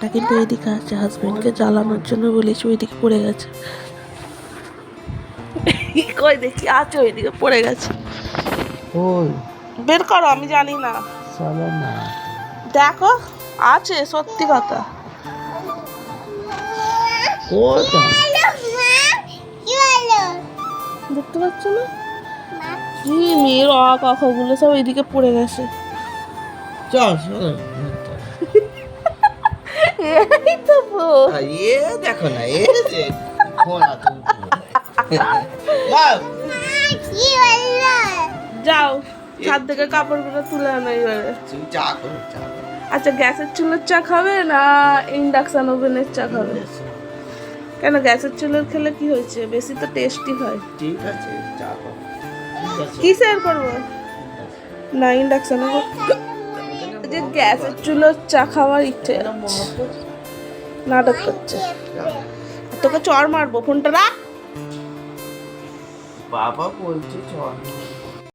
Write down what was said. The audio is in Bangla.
ফোনটা কিন্তু এদিকে আছে, হাজবেন্ডকে জ্বালানোর জন্য বলেছি, ওইদিকে পড়ে গেছে। কই দেখি আছে, ওইদিকে পড়ে গেছে। ওই বের করো, আমি জানি না। চলো না, দেখো আছে, সত্যি কথা। দেখতে পাচ্ছ না কি মেয়ের গুলো সব এইদিকে পড়ে গেছে। চল চলো। এই তো বউ। এ দেখো না, এ যে ফোনা যাও ছাদ থেকে কাপড়গুলো তুলে আনো এবারে। চা করো, চা। আচ্ছা, গ্যাসের চুলের চা খাবে না ইন্ডাকশন ওভেনের চা খাবে? কেন, গ্যাসের চুলের খেলে কি হয়েছে? বেশি তো টেস্টি হয়। ঠিক আছে, চা করো। কি শেয়ার করবো না ইন্ডাকশন? যে গ্যাসের চুলোর চা খাওয়ার ইচ্ছে নাটক করছে। তোকে চড় মারবো, ফোনটা রাখ। বাবা বলছে চল।